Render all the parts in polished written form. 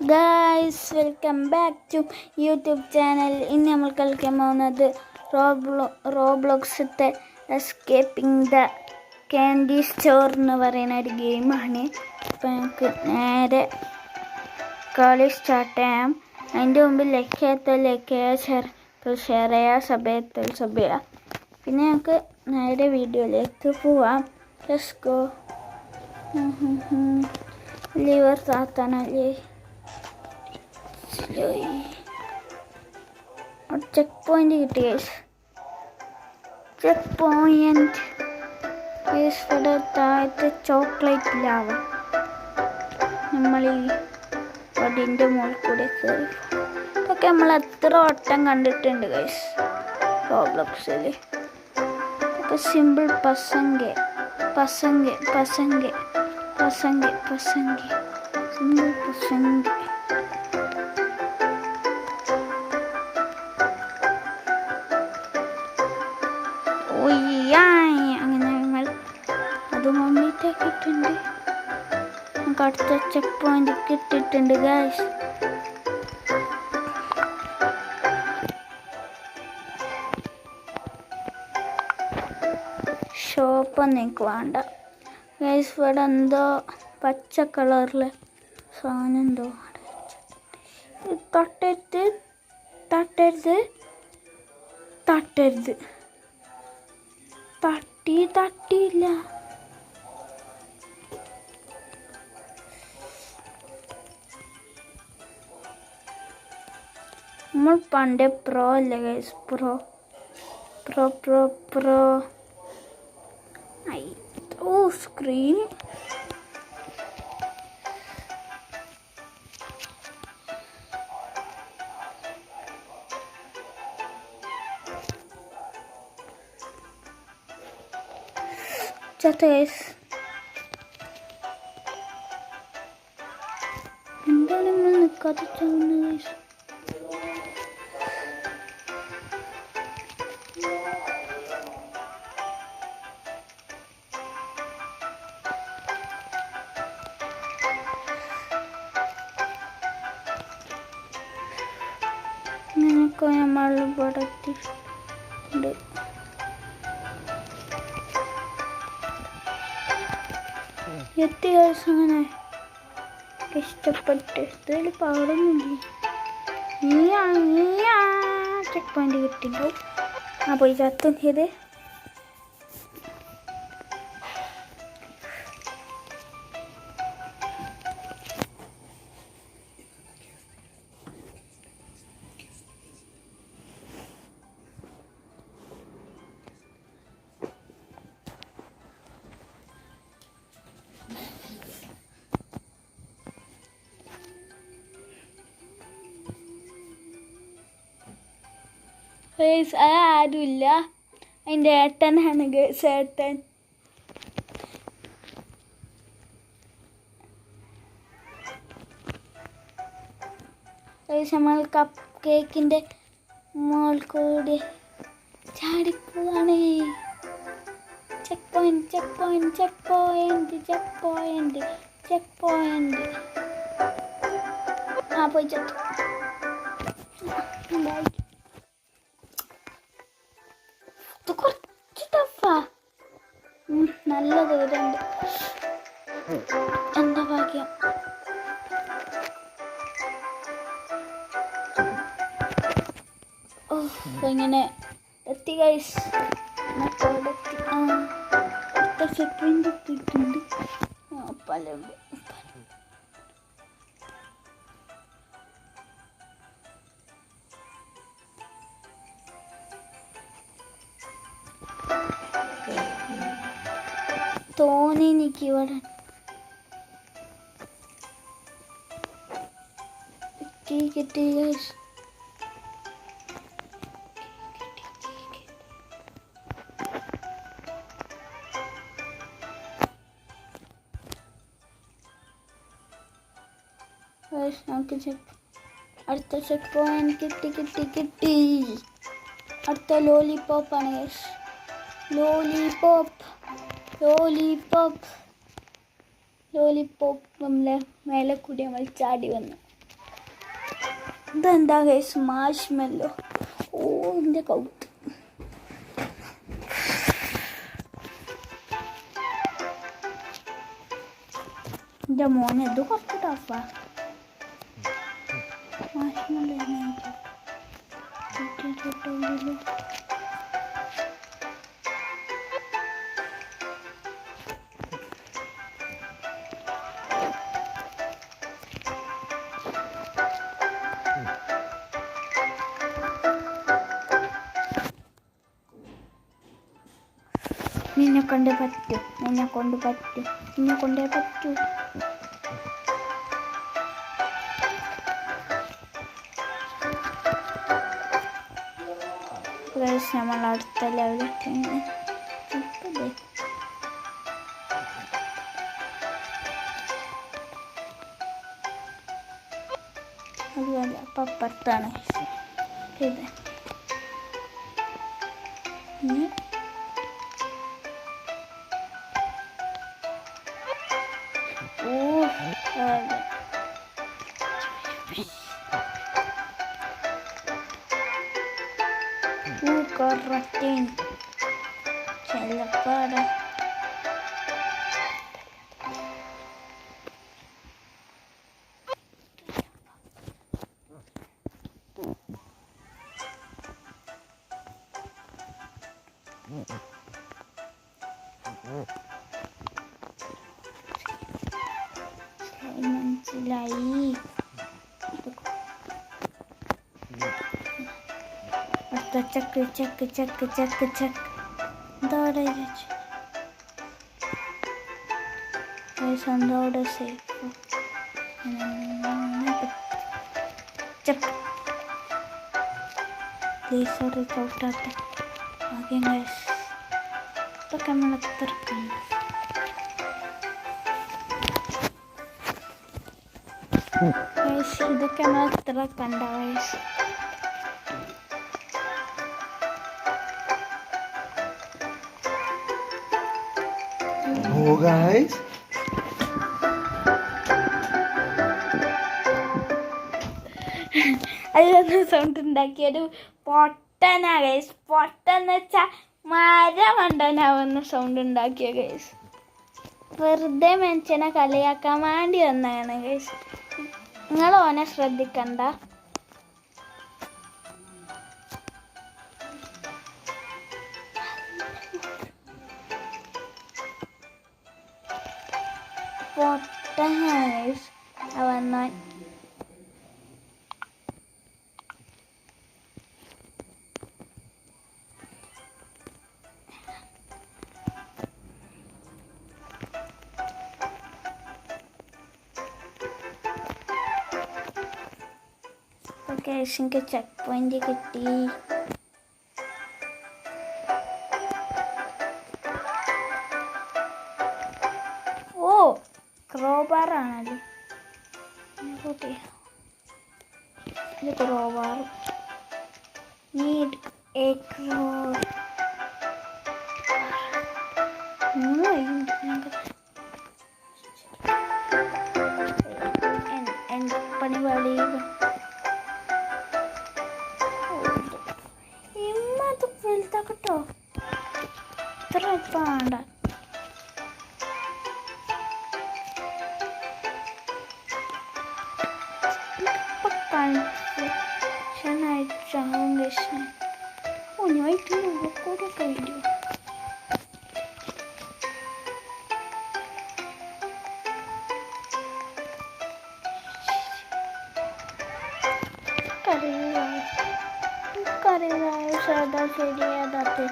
Guys, welcome back to YouTube channel. ഇന്ന് നമ്മൾ കളിക്കാൻ പോകുന്നത് റോബ്ലോക്സിൻ്റെ എസ്കേപ്പിംഗ് ദ ക്യാൻഡി സ്റ്റോർ എന്ന് പറയുന്ന ഒരു ഗെയിമാണ്. അപ്പോൾ നമുക്ക് നേരെ കളി സ്റ്റാർട്ട് ചെയ്യാം. അതിൻ്റെ മുമ്പ് ലൈക്ക് ഷെയർ ചെയ്യുക, സബ് ചെയ്യുക. പിന്നെ നമുക്ക് നേരെ വീഡിയോയിലേക്ക് പോവാം. Let's go. ലിവർ താത്താനല്ലേ ചെക്ക് പോയിന്റ് കിട്ടി. ചെക്ക് പോയിന്റ് ഇവിടെ താഴത്തെ ചോക്ലേറ്റ് ലാവ. നമ്മൾ ഈ വടിൻ്റെ മുകളിൽ കൂടെ കയറി. ഇതൊക്കെ നമ്മൾ എത്ര വട്ടം കണ്ടിട്ടുണ്ട് ഗൈസ് റോബ്ലോക്സിൽ. ഇതൊക്കെ സിമ്പിൾ പസംഗെ സിമ്പിൾ പസംഗെ. അങ്ങനെ നമ്മൾ അത് കംപ്ലീറ്റ് ആക്കിയിട്ടുണ്ട്. നമുക്ക് അടുത്ത ചെക്ക് പോയിന്റ് കിട്ടിയിട്ടുണ്ട് ഗൈസ്. ഷോപ്പൊന്നും എനിക്ക് വേണ്ട ഗൈസ്. ഇവിടെ എന്തോ പച്ച കളറിലെ സാധനം എന്തോ തട്ടരുത്. തട്ടിയില്ല. നമ്മൾ പണ്ടേ പ്രോ അല്ലേ ഗൈസ്. പ്രോ സ്ക്രീൻ എന്താണ് നമ്മൾ നിൽക്കാതെ ചെയ്യുന്നത്? നിനക്ക് നമ്മൾ ഇവിടെ എത്തിയിട്ടുണ്ട്. അങ്ങനെ ഇഷ്ടപ്പെട്ട് ഇതിൽ പാടൊന്നുമില്ല. ചെക്ക് പോയിന്റ് കിട്ടിയിട്ടുണ്ടാവും. പോയി ചത്തും ചെയ്ത്. ആരുമില്ല. അതിൻ്റെ ഏട്ടനാണ് ഗൈസ്. ഏട്ടൻ നമ്മൾ കപ്പ് കേക്കിൻ്റെ മോൾ കൂടി ചാടിപ്പോവാണ്. Check point. പോയി ചത്തു. കുറച്ച് ടഫാ. നല്ല ദൂരമുണ്ട്. എന്താ ഭാഗ്യം. ഇങ്ങനെ എത്തി ഗൈസ്. സെക്കൻഡ് എത്തിയിട്ടുണ്ട്. പലുണ്ട്. തോന്നി എനിക്ക് ഇവിടെ കിട്ടി ഗൈസ്. നമുക്ക് അടുത്ത ചെക്ക് പോയിന്റ് കിട്ടി. അടുത്ത ലോലിപോപ്പാണ് ഗൈസ്. ലോലിപോപ്പ് നമ്മളെ മേലെ കൂടി നമ്മൾ ചാടി വന്നു. ഇതെന്താ ഗൈസ് മാഷ്മെല്ലോ. ഓ എൻ്റെ കൗത്ത്. എൻ്റെ മോനെ ഇത് കുറച്ച് ടഫാ. മാഷ്മെല്ലോ നിന്നെ കൊണ്ടേ പറ്റൂ, നിന്നെ കൊണ്ട് പറ്റൂ, നിന്നെ കൊണ്ടേ പറ്റൂ. നമ്മൾ അടുത്ത ലെവലൊക്കെ അതുപോലെ അപ്പം അപ്പുറത്താണ് ഇത്. Correcting ചെല്ലപ്പാടാ. മനസ്സിലായി. ചക്ക് ചക്ക് ചക്ക് ചക്ക് ചക്ക് എന്തോടെ എന്തോടെ സേഫ് ചക്ക് ലേസറ് ചവിട്ടാട്ടെ ആദ്യം ഗൈസ്. ഇതൊക്കെ നമ്മൾ എത്രക്കാണ് ഗൈസ്, ഇതൊക്കെ നമ്മൾ എത്ര കണ്ട ഗൈസ്. Oh guys, അതിലൊന്ന് സൗണ്ട് ഉണ്ടാക്കിയൊരു പൊട്ടനാ ഗൈസ്. പൊട്ടെന്ന് വെച്ചാൽ മരം മണ്ടനാവുന്ന സൗണ്ട് ഉണ്ടാക്കിയ ഗൈസ്. വെറുതെ മനുഷ്യനെ കളിയാക്കാൻ വേണ്ടി വന്നതാണ് ഗൈസ്. നിങ്ങൾ ഓനെ ശ്രദ്ധിക്കണ്ട. പൊട്ടനാ ഗൈസ് അവന്നാൻ. എനിക്ക് ചെക്ക് പോയിന്റ് കിട്ടി. ഓ ക്രോബാറാണല്ലേ കൂട്ടി. ഇത് ക്രോബാർ. Need A crore. പണി പാടി ഇമ്മത് വലുതാക്കട്ടോ. ഇത്ര ഇപ്പം വേണ്ട. ഇപ്പം കൺഫ്യൂഷനായിട്ടാവും കൃഷ്ണൻ. ഓ ഞായിട്ട് കൂടെ കഴിഞ്ഞു. കറിയായ സാധാ ശരിയാതാത്തെ.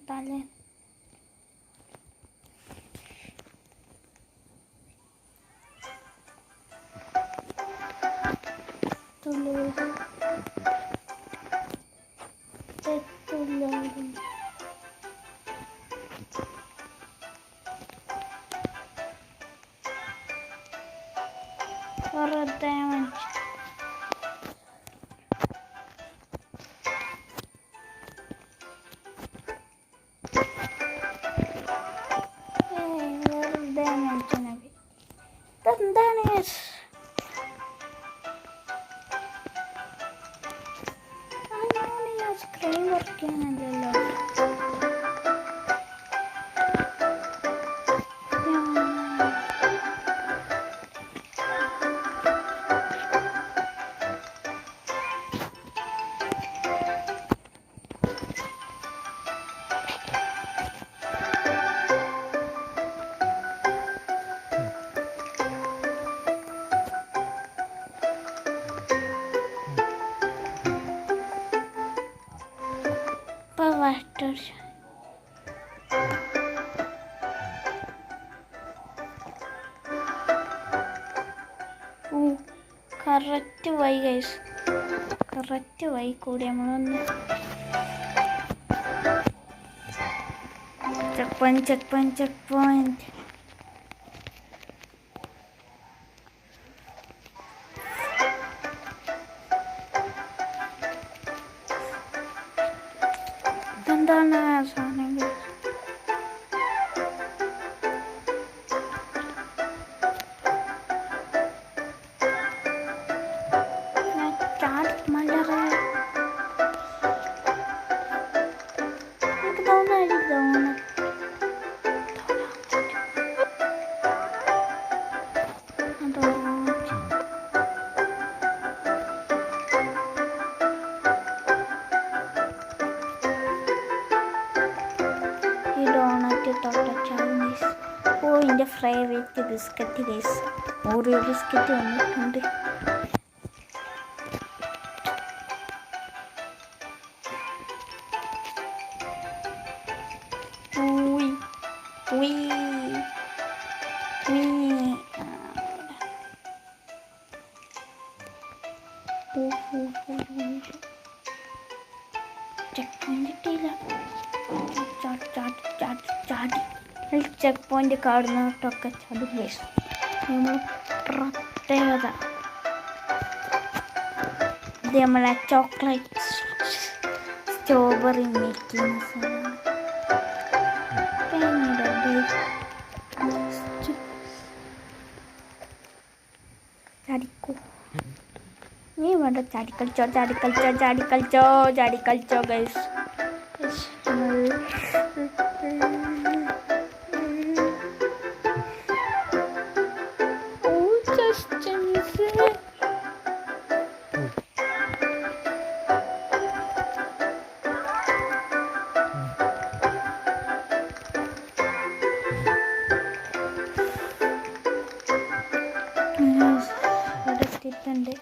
തലേ തുള്ളൂര് തുള്ളൂര് വെറുതെ മനുഷ്യ. സ്ക്രീൻ വർക്ക് ചെയ്യാനല്ലല്ലോ. Water correct why guys, correct why കൂടി നമ്മളൊന്ന് checkpoint checkpoint checkpoint. എന്താണ് സാധനം? ഓ എൻ്റെ favourite biscuit guys, Oreo biscuit വന്നിട്ടുണ്ട്. ചെക്ക് പോയിന്റ് കാണുന്നതൊക്കെ ചാടും ഗൈസ്. നമ്മൾ പ്രത്യേകത ഇത് നമ്മളെ ചോക്ലേറ്റ് സ്ട്രോബെറി മേക്കിംഗ് ചാടിക്കോ. നീ വേണ്ട ചാടിക്കളിച്ചോ ചാടിക്കളിച്ചോ ചാടിക്കളിച്ചോ ചാടിക്കളിച്ചോ ഗൈസ്. എത്തിയിട്ടുണ്ട്.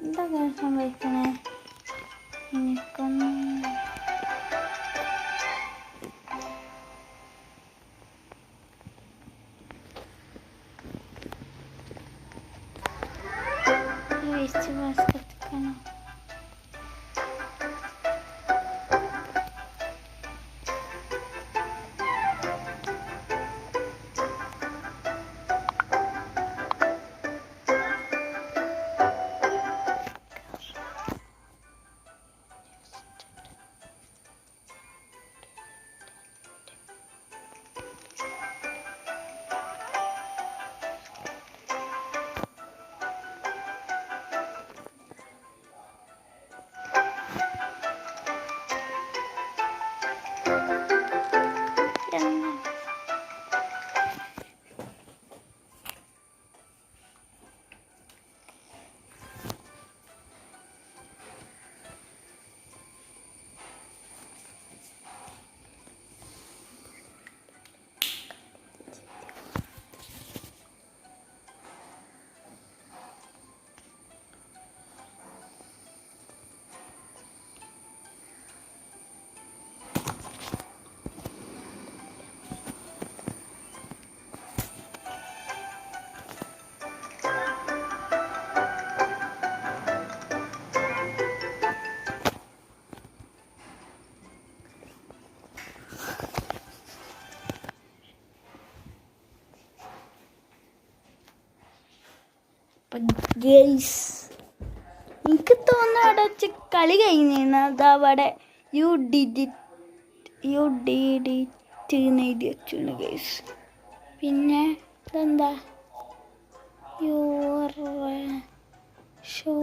എന്താ സംഭവിക്കണേ? എനിക്കൊന്നും വേസ്റ്റ് ബാസ്ക്കറ്റ്. ഗെയ്സ് എനിക്ക് തോന്നുന്നു അവിടെ വെച്ച് കളി കഴിഞ്ഞിരുന്നു. അതവിടെ യു ഡിഡ് ഇറ്റ് എഴുതി വെച്ചിട്ടുണ്ട് ഗെയ്സ്. പിന്നെ ഇതെന്താ യുവർ ഷോ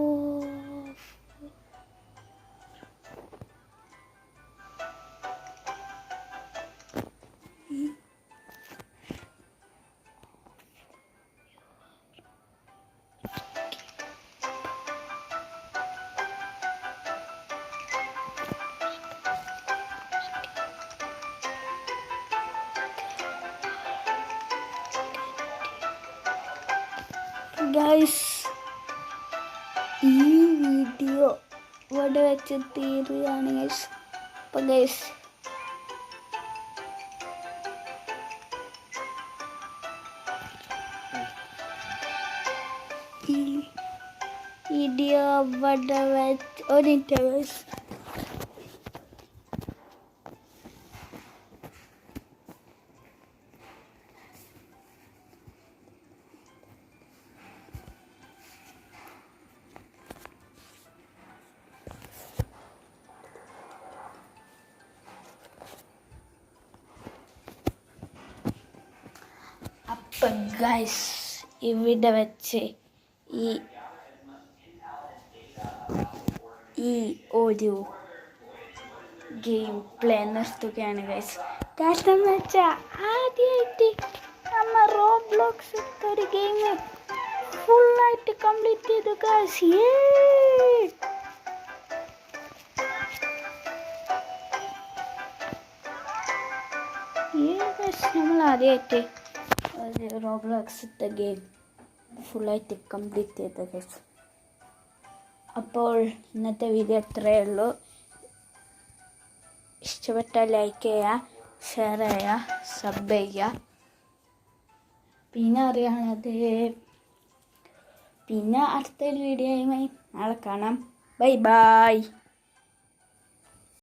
ഗൈസ്. ഈ വീഡിയോ ഇവിടെ വെച്ച് തീരുകയാണ് ഗൈസ്. അപ്പം ഗൈസ് ഈ വീഡിയോ ഇവിടെ വെച്ച് ഒരു മിനിറ്റ് ഗൈസ്. അപ്പം ഗൈസ് ഇവിടെ വെച്ച് ഈ ഒരു ഗെയിം പ്ലേ നിർത്തുകയാണ് ഗൈസ്. കാരണം എന്ന് വെച്ചാൽ ആദ്യമായിട്ട് നമ്മൾ റോബ്ലോക്സ് ഒരു ഗെയിം ഫുള്ളായിട്ട് കംപ്ലീറ്റ് ചെയ്തു ഗൈസ്. നമ്മൾ ആദ്യമായിട്ട് ഒരു റോബ്ലോക്സ് ഗെയിം ഫുള്ളായിട്ട് കംപ്ലീറ്റ് ചെയ്ത ഗൈസ്. അപ്പോൾ ഇന്നത്തെ വീഡിയോ ഇത്രയേ ഉള്ളൂ. ഇഷ്ടപ്പെട്ടാൽ ലൈക്ക് ചെയ്യുക, ഷെയർ ചെയ്യുക, സബ് ചെയ്യുക. പിന്നെ അടുത്തൊരു വീഡിയോയുമായി നാളെ കാണാം. Bye bye.